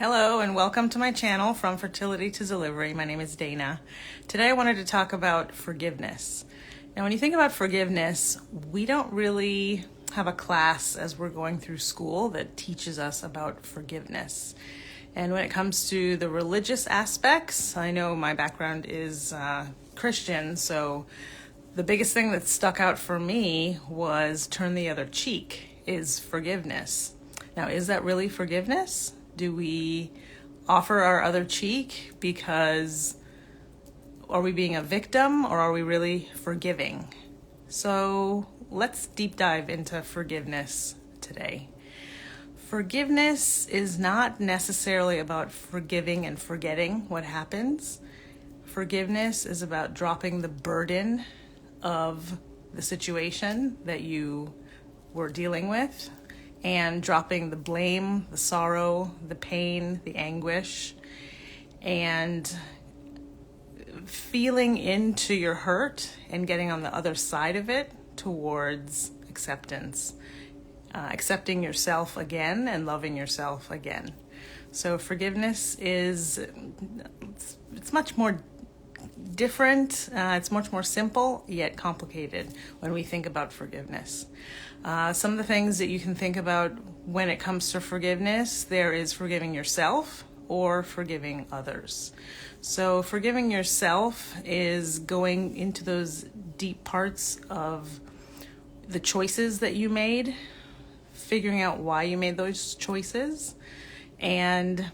Hello and welcome to my channel, From Fertility to Delivery. My name is Dayna. Today I wanted to talk about forgiveness. Now when you think about forgiveness, we don't really have a class as we're going through school that teaches us about forgiveness. And when it comes to the religious aspects, I know my background is Christian, so the biggest thing that stuck out for me was turn the other cheek, is forgiveness. Now, is that really forgiveness? Do we offer our other cheek because are we being a victim or are we really forgiving? So let's deep dive into forgiveness today. Forgiveness is not necessarily about forgiving and forgetting what happens. Forgiveness is about dropping the burden of the situation that you were dealing with and dropping the blame, the sorrow, the pain, the anguish, and feeling into your hurt and getting on the other side of it towards acceptance. Accepting yourself again and loving yourself again. So forgiveness it's much more different. It's much more simple yet complicated when we think about forgiveness. Some of the things that you can think about when it comes to forgiveness, there is forgiving yourself or forgiving others. So forgiving yourself is going into those deep parts of the choices that you made, figuring out why you made those choices, and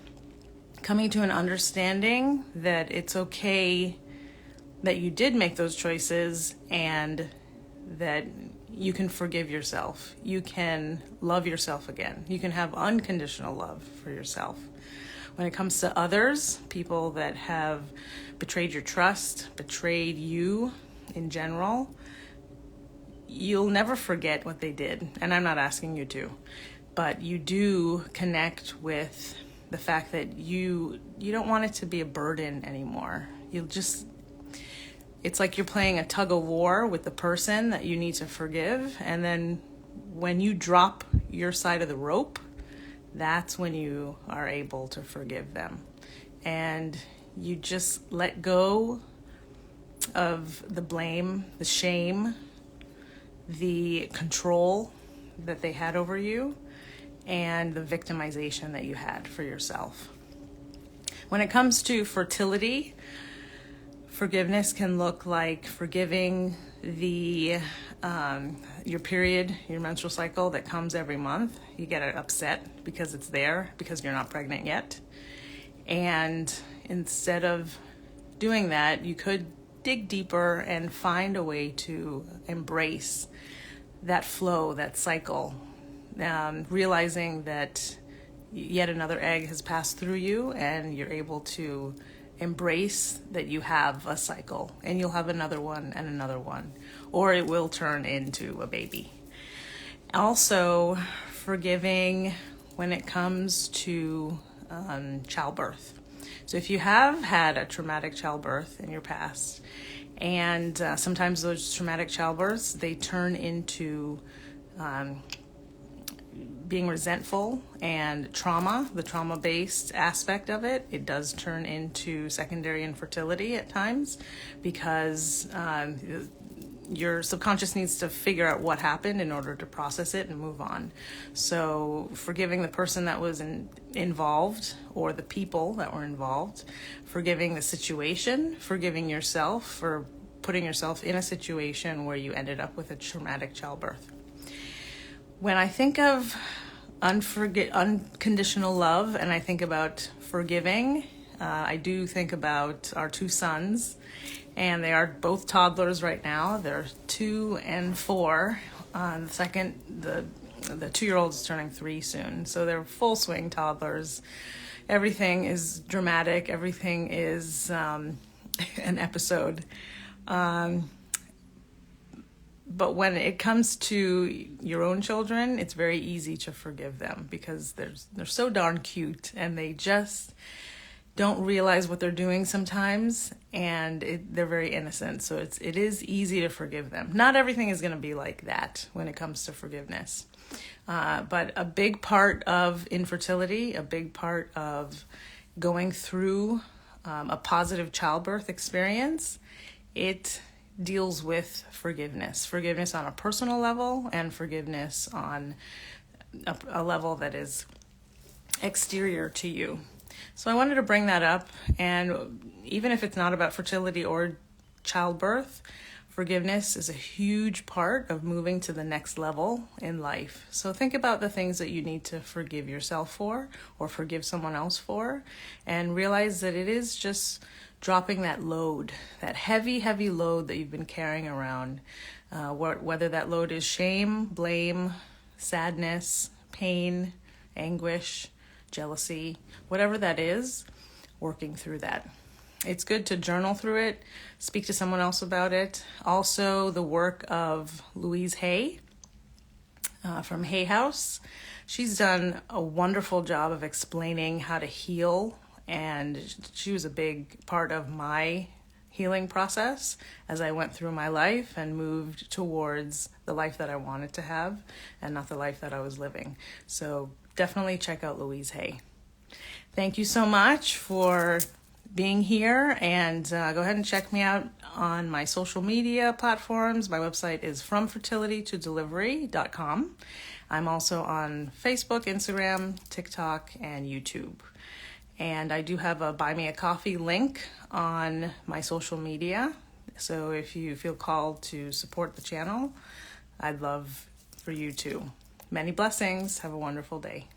coming to an understanding that it's okay that you did make those choices and that you can forgive yourself. You can love yourself again. You can have unconditional love for yourself. When it comes to others, people that have betrayed your trust, betrayed you in general, you'll never forget what they did. And I'm not asking you to, but you do connect with the fact that you don't want it to be a burden anymore. It's like you're playing a tug of war with the person that you need to forgive. And then when you drop your side of the rope, that's when you are able to forgive them. And you just let go of the blame, the shame, the control that they had over you, and the victimization that you had for yourself. When it comes to fertility, forgiveness can look like forgiving your period, your menstrual cycle that comes every month. You get upset because it's there, because you're not pregnant yet. And instead of doing that, you could dig deeper and find a way to embrace that flow, that cycle, realizing that yet another egg has passed through you and you're able to embrace that you have a cycle and you'll have another one and another one, or it will turn into a baby. Also, forgiving when it comes to childbirth. So if you have had a traumatic childbirth in your past, and sometimes those traumatic childbirths, they turn into being resentful and trauma, the trauma-based aspect of it, it does turn into secondary infertility at times because your subconscious needs to figure out what happened in order to process it and move on. So forgiving the person that was involved or the people that were involved, forgiving the situation, forgiving yourself for putting yourself in a situation where you ended up with a traumatic childbirth. When I think of unconditional love and I think about forgiving, I do think about our two sons, and they are both toddlers right now. They're 2 and 4. The 2-year-old is turning 3 soon, so they're full swing toddlers. Everything is dramatic. Everything is an episode. But when it comes to your own children, it's very easy to forgive them because they're so darn cute and they just don't realize what they're doing sometimes, and they're very innocent. So it is easy to forgive them. Not everything is going to be like that when it comes to forgiveness. But a big part of infertility, a big part of going through a positive childbirth experience, it deals with forgiveness. Forgiveness on a personal level and forgiveness on a level that is exterior to you. So I wanted to bring that up, and even if it's not about fertility or childbirth, forgiveness is a huge part of moving to the next level in life. So think about the things that you need to forgive yourself for or forgive someone else for, and realize that it is just dropping that load, that heavy, heavy load that you've been carrying around, whether that load is shame, blame, sadness, pain, anguish, jealousy, whatever that is, working through that. It's good to journal through it, speak to someone else about it. Also, the work of Louise Hay from Hay House. She's done a wonderful job of explaining how to heal, and she was a big part of my healing process as I went through my life and moved towards the life that I wanted to have and not the life that I was living. So definitely check out Louise Hay. Thank you so much for being here, and go ahead and check me out on my social media platforms. My website is fromfertilitytodelivery.com. I'm also on Facebook, Instagram, TikTok, and YouTube. And I do have a Buy Me a Coffee link on my social media. So if you feel called to support the channel, I'd love for you to. Many blessings. Have a wonderful day.